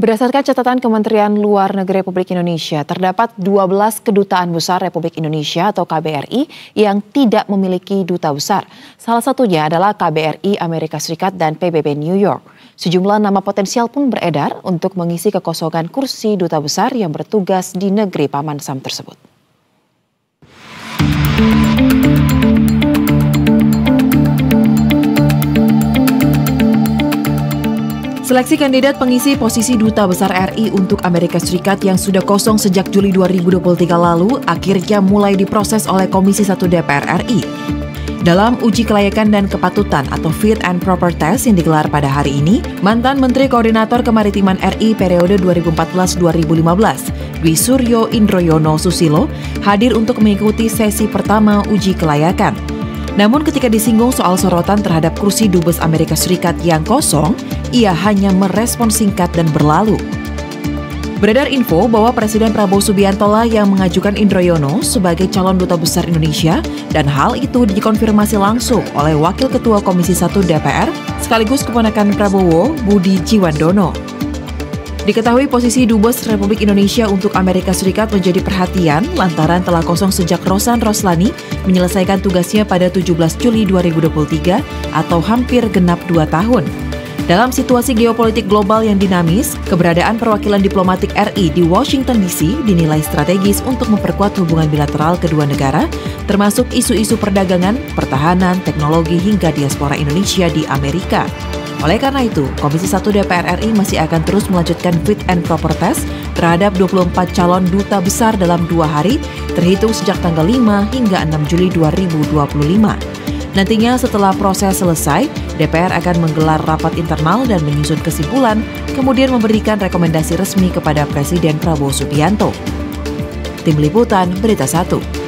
Berdasarkan catatan Kementerian Luar Negeri Republik Indonesia, terdapat 12 kedutaan besar Republik Indonesia atau KBRI yang tidak memiliki duta besar. Salah satunya adalah KBRI Amerika Serikat dan PBB New York. Sejumlah nama potensial pun beredar untuk mengisi kekosongan kursi duta besar yang bertugas di negeri Paman Sam tersebut. Seleksi kandidat pengisi posisi Duta Besar RI untuk Amerika Serikat yang sudah kosong sejak Juli 2023 lalu akhirnya mulai diproses oleh Komisi 1 DPR RI. Dalam uji kelayakan dan kepatutan atau Fit and Proper Test yang digelar pada hari ini, mantan Menteri Koordinator Kemaritiman RI periode 2014-2015, Dwi Suryo Indroyono Susilo, hadir untuk mengikuti sesi pertama uji kelayakan. Namun ketika disinggung soal sorotan terhadap kursi Dubes Amerika Serikat yang kosong, ia hanya merespon singkat dan berlalu. Beredar info bahwa Presiden Prabowo Subianto lah yang mengajukan Indroyono sebagai calon duta besar Indonesia dan hal itu dikonfirmasi langsung oleh Wakil Ketua Komisi 1 DPR sekaligus keponakan Prabowo, Budi Jiwandono. Diketahui posisi Dubes Republik Indonesia untuk Amerika Serikat menjadi perhatian lantaran telah kosong sejak Rosan Roslani menyelesaikan tugasnya pada 17 Juli 2023 atau hampir genap 2 tahun. Dalam situasi geopolitik global yang dinamis, keberadaan perwakilan diplomatik RI di Washington DC dinilai strategis untuk memperkuat hubungan bilateral kedua negara, termasuk isu-isu perdagangan, pertahanan, teknologi hingga diaspora Indonesia di Amerika. Oleh karena itu, Komisi 1 DPR RI masih akan terus melanjutkan Fit and Proper Test terhadap 24 calon duta besar dalam 2 hari, terhitung sejak tanggal 5 hingga 6 Juli 2025. Nantinya setelah proses selesai, DPR akan menggelar rapat internal dan menyusun kesimpulan, kemudian memberikan rekomendasi resmi kepada Presiden Prabowo Subianto. Tim Liputan, Berita 1.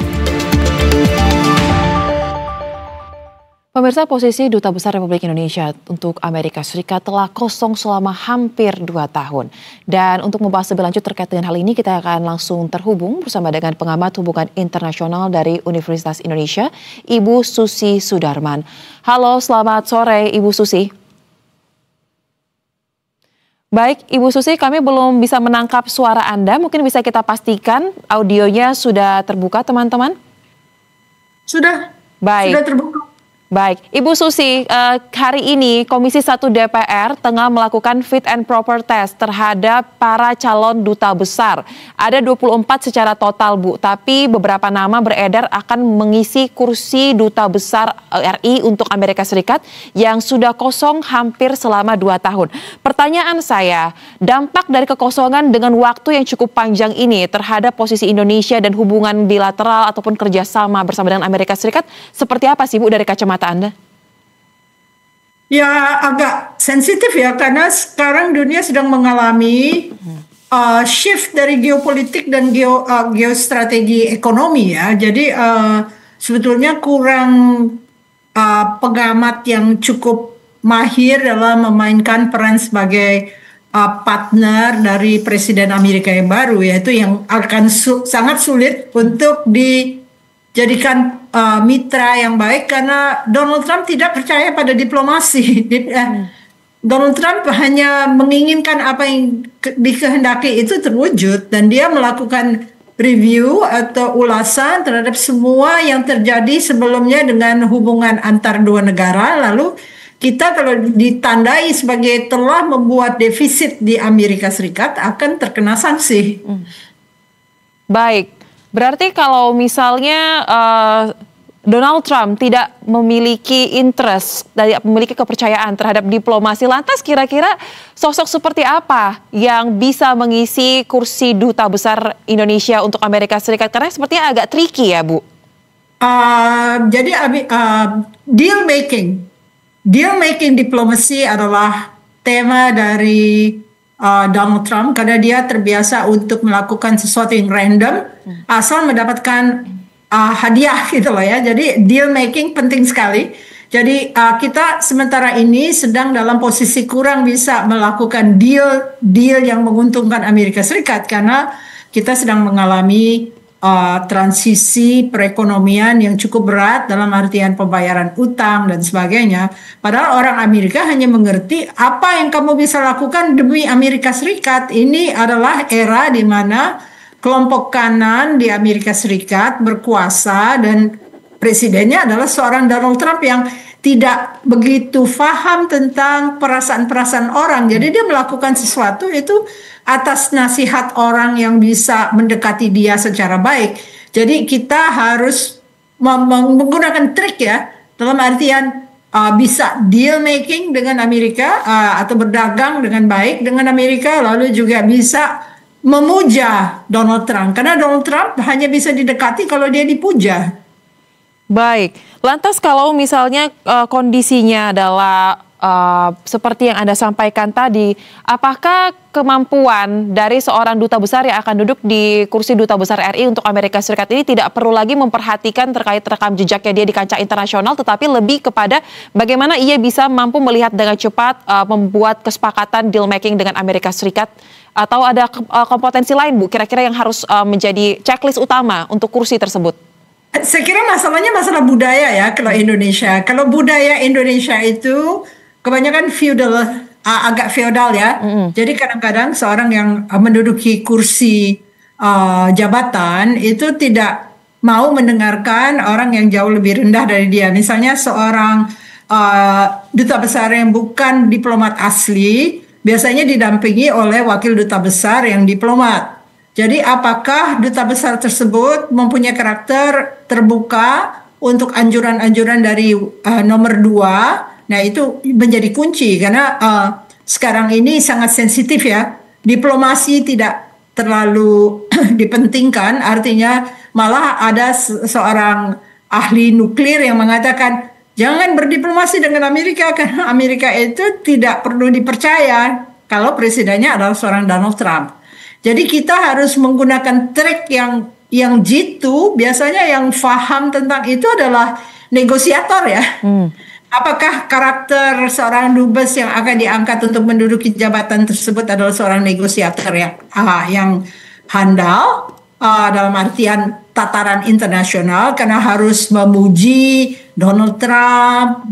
Pemirsa, posisi Duta Besar Republik Indonesia untuk Amerika Serikat telah kosong selama hampir 2 tahun. Dan untuk membahas lebih lanjut terkait dengan hal ini, kita akan langsung terhubung bersama dengan pengamat hubungan internasional dari Universitas Indonesia, Ibu Susi Sudarman. Halo, selamat sore Ibu Susi. Baik, Ibu Susi, kami belum bisa menangkap suara Anda. Mungkin bisa kita pastikan audionya sudah terbuka, teman-teman? Sudah. Baik. Sudah terbuka. Baik, Ibu Susi, hari ini Komisi 1 DPR tengah melakukan Fit and Proper Test terhadap para calon duta besar. Ada 24 secara total, Bu, tapi beberapa nama beredar akan mengisi kursi duta besar RI untuk Amerika Serikat yang sudah kosong hampir selama 2 tahun. Pertanyaan saya, dampak dari kekosongan dengan waktu yang cukup panjang ini terhadap posisi Indonesia dan hubungan bilateral ataupun kerjasama bersama dengan Amerika Serikat seperti apa sih, Bu, dari kacamata Anda? Ya, agak sensitif ya, karena sekarang dunia sedang mengalami shift dari geopolitik dan geostrategi ekonomi ya. Jadi sebetulnya kurang pengamat yang cukup mahir dalam memainkan peran sebagai partner dari Presiden Amerika yang baru, yaitu yang akan sangat sulit untuk dijadikan mitra yang baik karena Donald Trump tidak percaya pada diplomasi. Donald Trump hanya menginginkan apa yang dikehendaki itu terwujud dan dia melakukan review atau ulasan terhadap semua yang terjadi sebelumnya dengan hubungan antar dua negara. Lalu kita kalau ditandai sebagai telah membuat defisit di Amerika Serikat akan terkena sanksi. Baik. Berarti kalau misalnya Donald Trump tidak memiliki interest, tidak memiliki kepercayaan terhadap diplomasi, lantas kira-kira sosok seperti apa yang bisa mengisi kursi duta besar Indonesia untuk Amerika Serikat? Karena sepertinya agak tricky ya, Bu. Jadi deal making diplomasi adalah tema dari Donald Trump karena dia terbiasa untuk melakukan sesuatu yang random asal mendapatkan hadiah gitu loh ya. Jadi deal making penting sekali. Jadi kita sementara ini sedang dalam posisi kurang bisa melakukan deal yang menguntungkan Amerika Serikat karena kita sedang mengalami transisi perekonomian yang cukup berat dalam artian pembayaran utang dan sebagainya. Padahal orang Amerika hanya mengerti apa yang kamu bisa lakukan demi Amerika Serikat. Ini adalah era di mana kelompok kanan di Amerika Serikat berkuasa dan presidennya adalah seorang Donald Trump yang tidak begitu paham tentang perasaan-perasaan orang. Jadi dia melakukan sesuatu itu atas nasihat orang yang bisa mendekati dia secara baik. Jadi kita harus menggunakan trik ya, dalam artian bisa deal making dengan Amerika atau berdagang dengan baik dengan Amerika, lalu juga bisa memuja Donald Trump. Karena Donald Trump hanya bisa didekati kalau dia dipuja. Baik, lantas kalau misalnya kondisinya adalah seperti yang Anda sampaikan tadi, apakah kemampuan dari seorang duta besar yang akan duduk di kursi duta besar RI untuk Amerika Serikat ini tidak perlu lagi memperhatikan terkait rekam jejaknya dia di kancah internasional, tetapi lebih kepada bagaimana ia bisa mampu melihat dengan cepat membuat kesepakatan deal making dengan Amerika Serikat, atau ada kompetensi lain Bu kira-kira yang harus menjadi checklist utama untuk kursi tersebut? Saya kira masalahnya masalah budaya ya kalau Indonesia. Kalau budaya Indonesia itu kebanyakan feudal, agak feodal ya. Jadi kadang-kadang seorang yang menduduki kursi jabatan itu tidak mau mendengarkan orang yang jauh lebih rendah dari dia. Misalnya seorang duta besar yang bukan diplomat asli biasanya didampingi oleh wakil duta besar yang diplomat. Jadi apakah duta besar tersebut mempunyai karakter terbuka untuk anjuran-anjuran dari nomor 2? Nah itu menjadi kunci karena sekarang ini sangat sensitif ya. Diplomasi tidak terlalu dipentingkan, artinya malah ada seorang ahli nuklir yang mengatakan jangan berdiplomasi dengan Amerika karena Amerika itu tidak perlu dipercaya kalau presidennya adalah seorang Donald Trump. Jadi kita harus menggunakan trik yang jitu, biasanya yang paham tentang itu adalah negosiator ya. Apakah karakter seorang dubes yang akan diangkat untuk menduduki jabatan tersebut adalah seorang negosiator yang handal dalam artian tataran internasional karena harus memuji Donald Trump,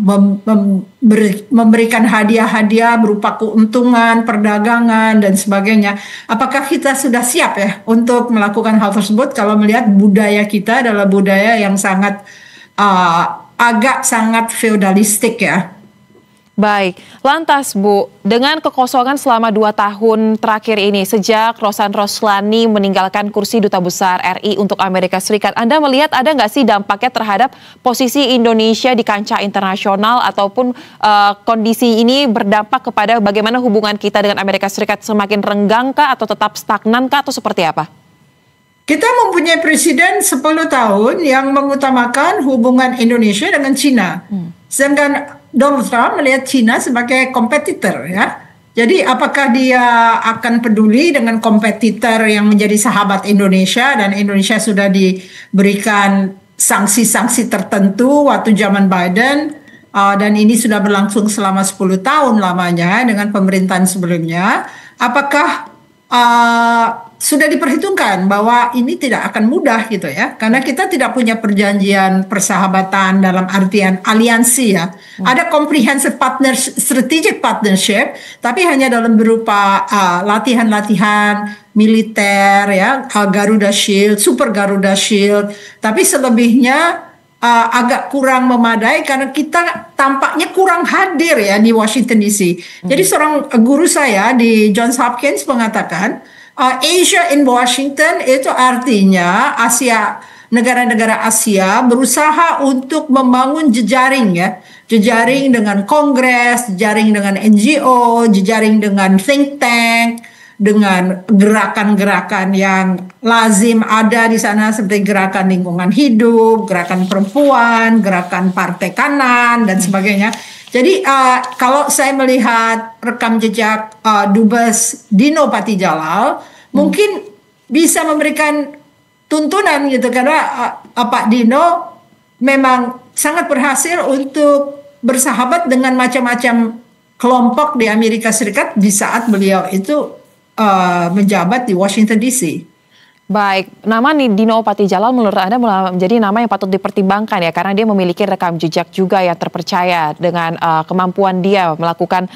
memberikan hadiah-hadiah berupa keuntungan, perdagangan dan sebagainya. Apakah kita sudah siap ya untuk melakukan hal tersebut kalau melihat budaya kita adalah budaya yang sangat agak sangat feodalistik ya. Baik, lantas Bu, dengan kekosongan selama 2 tahun terakhir ini, sejak Rosan Roslani meninggalkan kursi Duta Besar RI untuk Amerika Serikat, Anda melihat ada nggak sih dampaknya terhadap posisi Indonesia di kancah internasional ataupun kondisi ini berdampak kepada bagaimana hubungan kita dengan Amerika Serikat semakin renggangkah atau tetap stagnankah atau seperti apa? Kita mempunyai presiden 10 tahun yang mengutamakan hubungan Indonesia dengan Cina. Sedangkan Donald Trump melihat Cina sebagai kompetitor ya. Jadi apakah dia akan peduli dengan kompetitor yang menjadi sahabat Indonesia dan Indonesia sudah diberikan sanksi-sanksi tertentu waktu zaman Biden dan ini sudah berlangsung selama 10 tahun lamanya dengan pemerintahan sebelumnya. Apakah sudah diperhitungkan bahwa ini tidak akan mudah gitu ya, karena kita tidak punya perjanjian persahabatan dalam artian aliansi ya. Ada comprehensive strategic partnership, tapi hanya dalam berupa latihan-latihan militer ya, Garuda Shield, Super Garuda Shield, tapi selebihnya agak kurang memadai karena kita tampaknya kurang hadir ya di Washington DC. Jadi seorang guru saya di Johns Hopkins mengatakan Asia in Washington itu artinya Asia, negara-negara Asia berusaha untuk membangun jejaring ya, jejaring dengan Kongres, jejaring dengan NGO, jejaring dengan think tank, dengan gerakan-gerakan yang lazim ada di sana seperti gerakan lingkungan hidup, gerakan perempuan, gerakan partai kanan dan sebagainya. Jadi kalau saya melihat rekam jejak Dubes Dino Patijalal, mungkin bisa memberikan tuntunan gitu karena Pak Dino memang sangat berhasil untuk bersahabat dengan macam-macam kelompok di Amerika Serikat di saat beliau itu menjabat di Washington DC. Baik, nama Dino Patijalal menurut Anda menjadi nama yang patut dipertimbangkan ya, karena dia memiliki rekam jejak juga yang terpercaya dengan kemampuan dia melakukan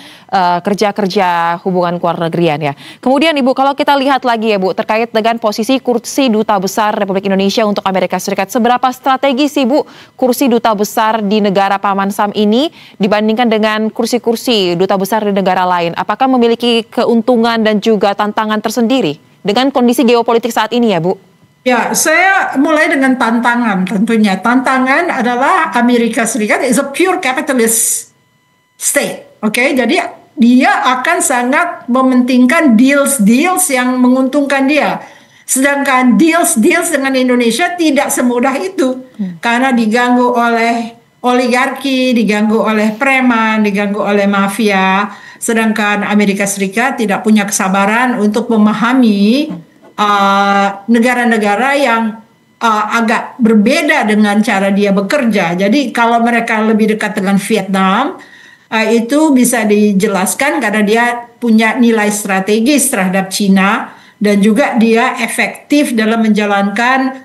kerja-kerja hubungan keluar negerian ya. Kemudian Ibu, kalau kita lihat lagi ya Bu, terkait dengan posisi kursi Duta Besar Republik Indonesia untuk Amerika Serikat, seberapa strategis sih Bu kursi Duta Besar di negara Paman Sam ini dibandingkan dengan kursi-kursi Duta Besar di negara lain? Apakah memiliki keuntungan dan juga tantangan tersendiri dengan kondisi geopolitik saat ini ya Bu? Ya, saya mulai dengan tantangan tentunya. Tantangan adalah Amerika Serikat is a pure capitalist state. Oke, jadi dia akan sangat mementingkan deals yang menguntungkan dia. Sedangkan deals dengan Indonesia tidak semudah itu. Karena diganggu oleh oligarki, diganggu oleh preman, diganggu oleh mafia. Sedangkan Amerika Serikat tidak punya kesabaran untuk memahami negara-negara yang agak berbeda dengan cara dia bekerja. Jadi kalau mereka lebih dekat dengan Vietnam, itu bisa dijelaskan karena dia punya nilai strategis terhadap Cina dan juga dia efektif dalam menjalankan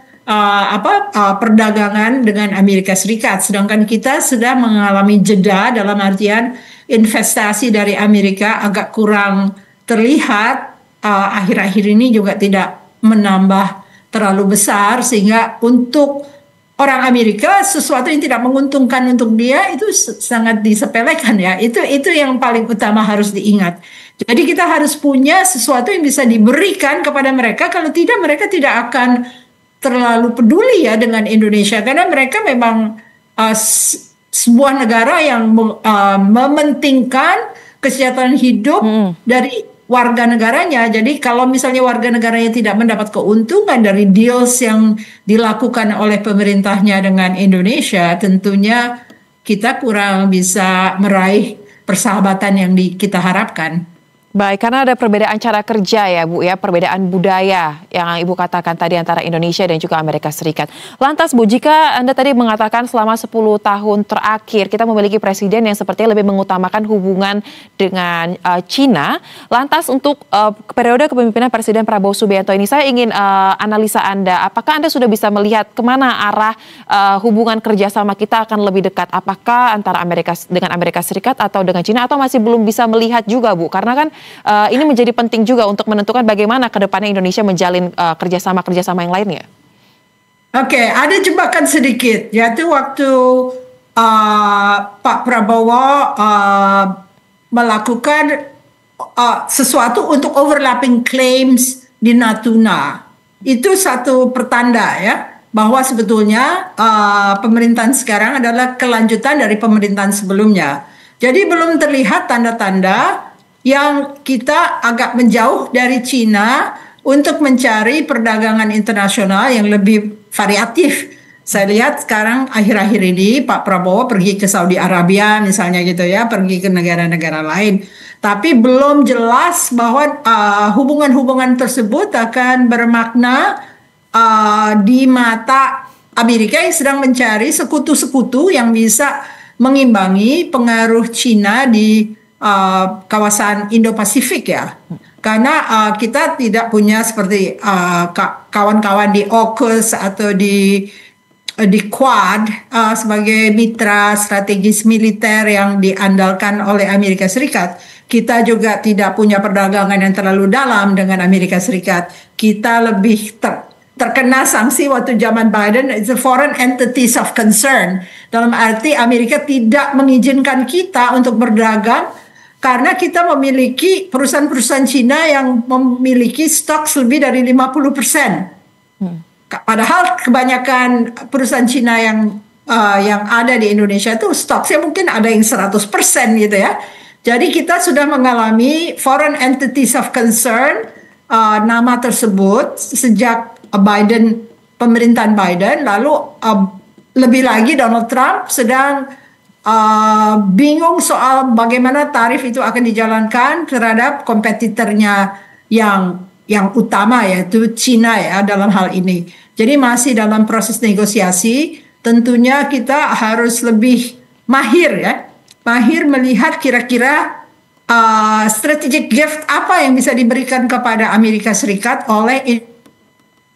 perdagangan dengan Amerika Serikat. Sedangkan kita sudah mengalami jeda dalam artian investasi dari Amerika agak kurang terlihat akhir-akhir ini juga tidak menambah terlalu besar sehingga untuk orang Amerika sesuatu yang tidak menguntungkan untuk dia itu sangat disepelekan ya. Itu yang paling utama harus diingat. Jadi kita harus punya sesuatu yang bisa diberikan kepada mereka, kalau tidak mereka tidak akan terlalu peduli ya dengan Indonesia karena mereka memang sebuah negara yang mementingkan kesejahteraan hidup dari warga negaranya. Jadi kalau misalnya warga negaranya tidak mendapat keuntungan dari deals yang dilakukan oleh pemerintahnya dengan Indonesia, tentunya kita kurang bisa meraih persahabatan yang kita harapkan. Baik, karena ada perbedaan cara kerja ya Bu ya, perbedaan budaya yang Ibu katakan tadi antara Indonesia dan juga Amerika Serikat. Lantas Bu, jika Anda tadi mengatakan selama 10 tahun terakhir kita memiliki presiden yang sepertinya lebih mengutamakan hubungan dengan Cina, lantas untuk periode kepemimpinan Presiden Prabowo Subianto ini saya ingin analisa Anda, apakah Anda sudah bisa melihat kemana arah hubungan kerjasama kita akan lebih dekat? Apakah antara dengan Amerika Serikat atau dengan Cina, atau masih belum bisa melihat juga Bu? Karena kan ini menjadi penting juga untuk menentukan bagaimana ke depannya Indonesia menjalin kerjasama yang lainnya. Oke, ada jebakan sedikit, yaitu waktu Pak Prabowo melakukan sesuatu untuk overlapping claims di Natuna. Itu satu pertanda ya, bahwa sebetulnya pemerintahan sekarang adalah kelanjutan dari pemerintahan sebelumnya. Jadi belum terlihat tanda-tanda yang kita agak menjauh dari Cina untuk mencari perdagangan internasional yang lebih variatif. Saya lihat sekarang akhir-akhir ini Pak Prabowo pergi ke Saudi Arabia misalnya gitu ya, pergi ke negara-negara lain. Tapi belum jelas bahwa hubungan-hubungan tersebut akan bermakna di mata Amerika yang sedang mencari sekutu-sekutu yang bisa mengimbangi pengaruh Cina di kawasan Indo-Pasifik ya, karena kita tidak punya seperti kawan-kawan di AUKUS atau di Quad sebagai mitra strategis militer yang diandalkan oleh Amerika Serikat. Kita juga tidak punya perdagangan yang terlalu dalam dengan Amerika Serikat. Kita lebih terkena sanksi waktu zaman Biden, it's a foreign entities of concern. Dalam arti Amerika tidak mengizinkan kita untuk berdagang karena kita memiliki perusahaan-perusahaan Cina yang memiliki stok lebih dari 50%. Padahal kebanyakan perusahaan Cina yang ada di Indonesia itu stoknya mungkin ada yang 100% gitu ya. Jadi kita sudah mengalami foreign entities of concern nama tersebut sejak pemerintahan Biden, lalu lebih lagi Donald Trump sedang bingung soal bagaimana tarif itu akan dijalankan terhadap kompetitornya yang utama yaitu Cina ya dalam hal ini. Jadi masih dalam proses negosiasi. Tentunya kita harus lebih mahir melihat kira-kira strategic gift apa yang bisa diberikan kepada Amerika Serikat oleh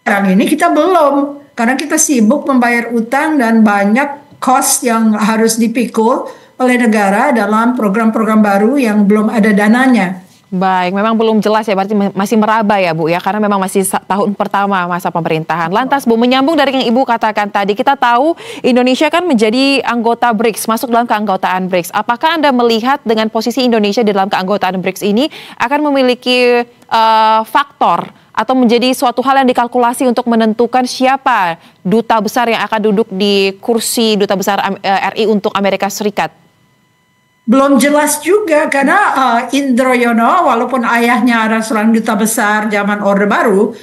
sekarang ini kita belum, karena kita sibuk membayar utang dan banyak cost yang harus dipikul oleh negara dalam program-program baru yang belum ada dananya. Baik, memang belum jelas ya, berarti masih meraba ya Bu ya, karena memang masih tahun pertama masa pemerintahan. Lantas Bu, menyambung dari yang Ibu katakan tadi, kita tahu Indonesia kan menjadi anggota BRICS, masuk dalam keanggotaan BRICS. Apakah Anda melihat dengan posisi Indonesia di dalam keanggotaan BRICS ini akan memiliki faktor atau menjadi suatu hal yang dikalkulasi untuk menentukan siapa duta besar yang akan duduk di kursi duta besar RI untuk Amerika Serikat? Belum jelas juga karena Indro Yono walaupun ayahnya adalah seorang duta besar zaman Orde Baru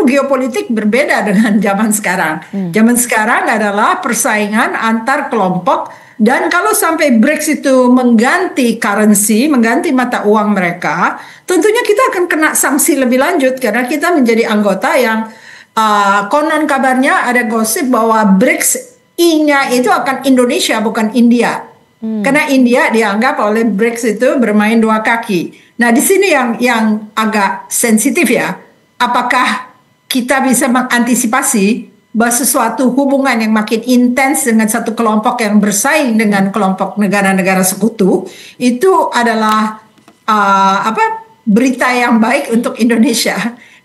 geopolitik berbeda dengan zaman sekarang. Zaman sekarang adalah persaingan antar kelompok, dan kalau sampai BRICS itu mengganti currency, mengganti mata uang mereka, tentunya kita akan kena sanksi lebih lanjut karena kita menjadi anggota yang konon kabarnya ada gosip bahwa BRICS I-nya itu akan Indonesia bukan India. Karena India dianggap oleh BRICS itu bermain dua kaki. Nah, di sini yang agak sensitif ya. Apakah kita bisa mengantisipasi bahwa sesuatu hubungan yang makin intens dengan satu kelompok yang bersaing dengan kelompok negara-negara sekutu itu adalah berita yang baik untuk Indonesia.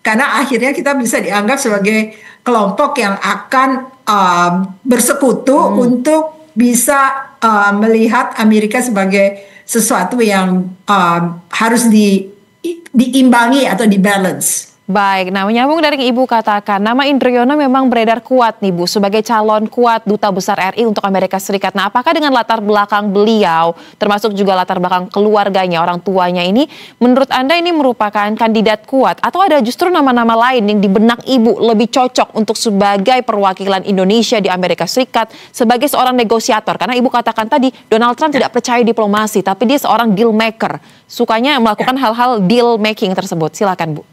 Karena akhirnya kita bisa dianggap sebagai kelompok yang akan bersekutu untuk bisa melihat Amerika sebagai sesuatu yang harus diimbangi atau dibalance. Baik, nah menyambung dari yang Ibu katakan, nama Indro Yono memang beredar kuat nih Bu, sebagai calon kuat duta besar RI untuk Amerika Serikat. Nah, apakah dengan latar belakang beliau, termasuk juga latar belakang keluarganya, orang tuanya ini, menurut Anda ini merupakan kandidat kuat? Atau ada justru nama-nama lain yang di benak Ibu lebih cocok untuk sebagai perwakilan Indonesia di Amerika Serikat, sebagai seorang negosiator? Karena Ibu katakan tadi, Donald Trump tidak percaya diplomasi, tapi dia seorang deal maker. Sukanya melakukan hal-hal deal making tersebut. Silakan Bu.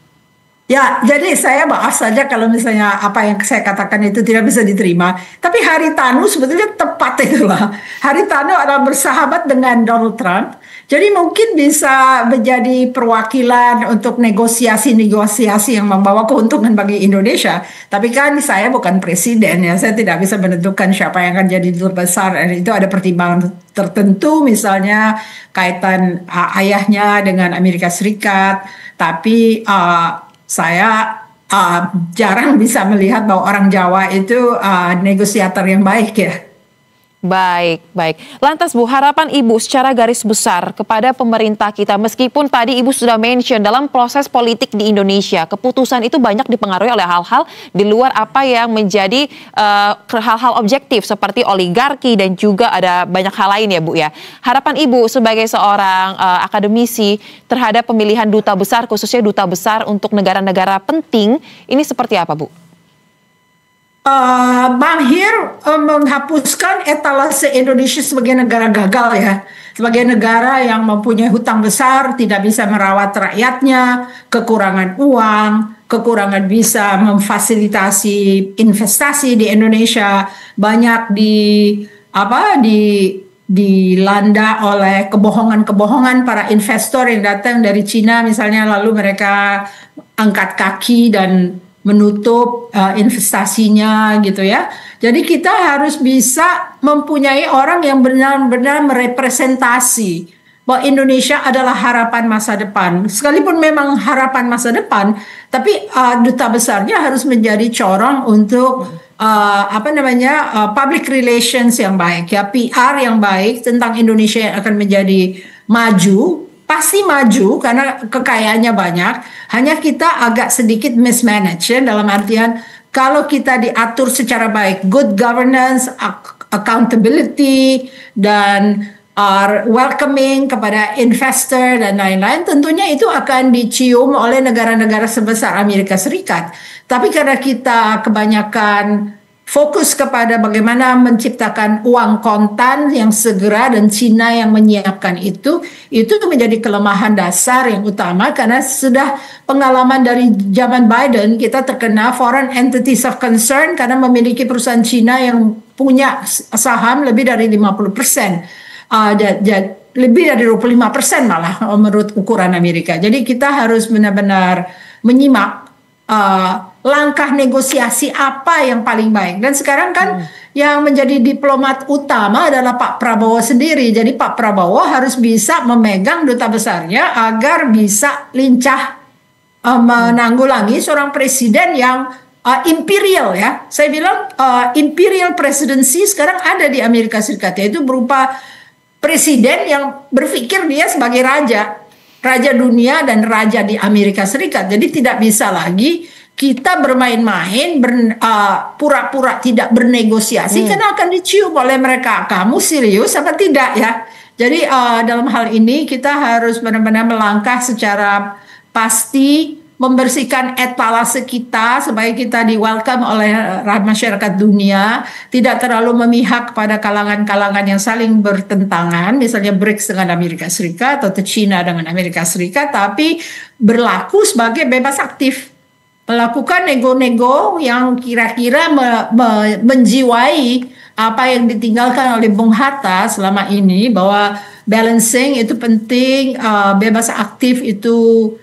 Ya, jadi saya maaf saja kalau misalnya apa yang saya katakan itu tidak bisa diterima. Tapi Haritanu sebetulnya tepat itulah. Haritanu adalah bersahabat dengan Donald Trump. Jadi mungkin bisa menjadi perwakilan untuk negosiasi-negosiasi yang membawa keuntungan bagi Indonesia. Tapi kan saya bukan presiden ya, saya tidak bisa menentukan siapa yang akan jadi duta besar. Itu ada pertimbangan tertentu, misalnya kaitan ayahnya dengan Amerika Serikat. Tapi saya jarang bisa melihat bahwa orang Jawa itu negosiator yang baik ya. Baik, baik. Lantas Bu, harapan Ibu secara garis besar kepada pemerintah kita, meskipun tadi Ibu sudah mention dalam proses politik di Indonesia, keputusan itu banyak dipengaruhi oleh hal-hal di luar apa yang menjadi hal-hal objektif seperti oligarki dan juga ada banyak hal lain ya Bu ya. Harapan Ibu sebagai seorang akademisi terhadap pemilihan duta besar, khususnya duta besar untuk negara-negara penting, ini seperti apa Bu? Mahir menghapuskan etalase Indonesia sebagai negara gagal ya, sebagai negara yang mempunyai hutang besar, tidak bisa merawat rakyatnya, kekurangan uang, kekurangan bisa memfasilitasi investasi di Indonesia, banyak dilanda oleh kebohongan-kebohongan para investor yang datang dari Cina misalnya, lalu mereka angkat kaki dan menutup investasinya gitu ya. Jadi kita harus bisa mempunyai orang yang benar-benar merepresentasi bahwa Indonesia adalah harapan masa depan. Sekalipun memang harapan masa depan, tapi duta besarnya harus menjadi corong untuk public relations yang baik ya, PR yang baik tentang Indonesia yang akan menjadi maju. Pasti maju karena kekayaannya banyak, hanya kita agak sedikit mismanage ya, dalam artian kalau kita diatur secara baik, good governance, accountability, dan welcoming kepada investor dan lain-lain, tentunya itu akan dicium oleh negara-negara sebesar Amerika Serikat. Tapi karena kita kebanyakan fokus kepada bagaimana menciptakan uang kontan yang segera dan Cina yang menyiapkan itu menjadi kelemahan dasar yang utama, karena sudah pengalaman dari zaman Biden kita terkena foreign entities of concern karena memiliki perusahaan Cina yang punya saham lebih dari 50%, lebih dari 25% malah menurut ukuran Amerika. Jadi kita harus benar-benar menyimak langkah negosiasi apa yang paling baik. Dan sekarang kan yang menjadi diplomat utama adalah Pak Prabowo sendiri. Jadi Pak Prabowo harus bisa memegang duta besarnya agar bisa lincah menanggulangi seorang presiden yang imperial ya. Saya bilang imperial presidency sekarang ada di Amerika Serikat, yaitu berupa presiden yang berpikir dia sebagai raja dunia dan raja di Amerika Serikat. Jadi tidak bisa lagi kita bermain-main, pura-pura tidak bernegosiasi karena akan dicium oleh mereka. Kamu serius apa tidak ya? Jadi dalam hal ini kita harus benar-benar melangkah secara pasti, membersihkan etalase kita supaya kita di-welcome oleh masyarakat dunia, tidak terlalu memihak pada kalangan-kalangan yang saling bertentangan, misalnya BRICS dengan Amerika Serikat atau China dengan Amerika Serikat, tapi berlaku sebagai bebas aktif, melakukan nego-nego yang kira-kira menjiwai apa yang ditinggalkan oleh Bung Hatta selama ini, bahwa balancing itu penting, bebas aktif itu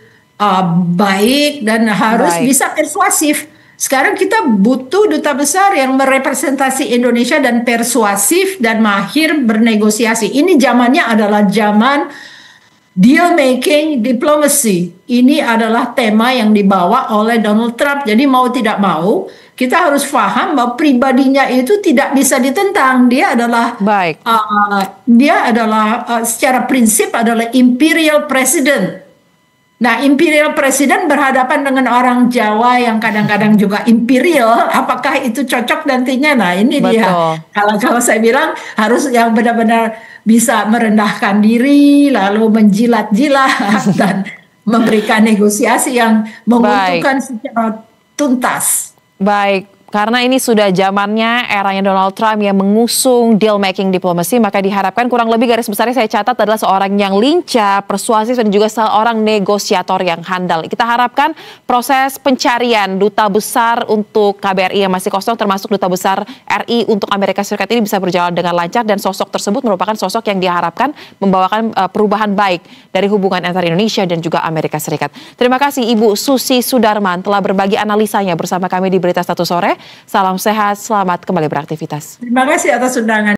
baik dan harus bisa persuasif. Sekarang kita butuh duta besar yang merepresentasi Indonesia dan persuasif dan mahir bernegosiasi. Ini zamannya adalah zaman deal making diplomacy. Ini adalah tema yang dibawa oleh Donald Trump. Jadi mau tidak mau kita harus paham bahwa pribadinya itu tidak bisa ditentang. Dia adalah secara prinsip adalah imperial president. Nah, imperial president berhadapan dengan orang Jawa yang kadang-kadang juga imperial, apakah itu cocok nantinya? Nah, ini dia. Kalau saya bilang harus yang benar-benar bisa merendahkan diri, lalu menjilat-jilat dan memberikan negosiasi yang menguntungkan secara tuntas. Baik. Karena ini sudah zamannya, eranya Donald Trump yang mengusung deal making diplomasi, maka diharapkan kurang lebih garis besarnya saya catat adalah seorang yang lincah, persuasif, dan juga seorang negosiator yang handal. Kita harapkan proses pencarian duta besar untuk KBRI yang masih kosong, termasuk duta besar RI untuk Amerika Serikat ini bisa berjalan dengan lancar, dan sosok tersebut merupakan sosok yang diharapkan membawakan perubahan baik dari hubungan antara Indonesia dan juga Amerika Serikat. Terima kasih Ibu Susi Sudarman telah berbagi analisanya bersama kami di Berita Satu Sore. Salam sehat, selamat kembali beraktivitas. Terima kasih atas undangan.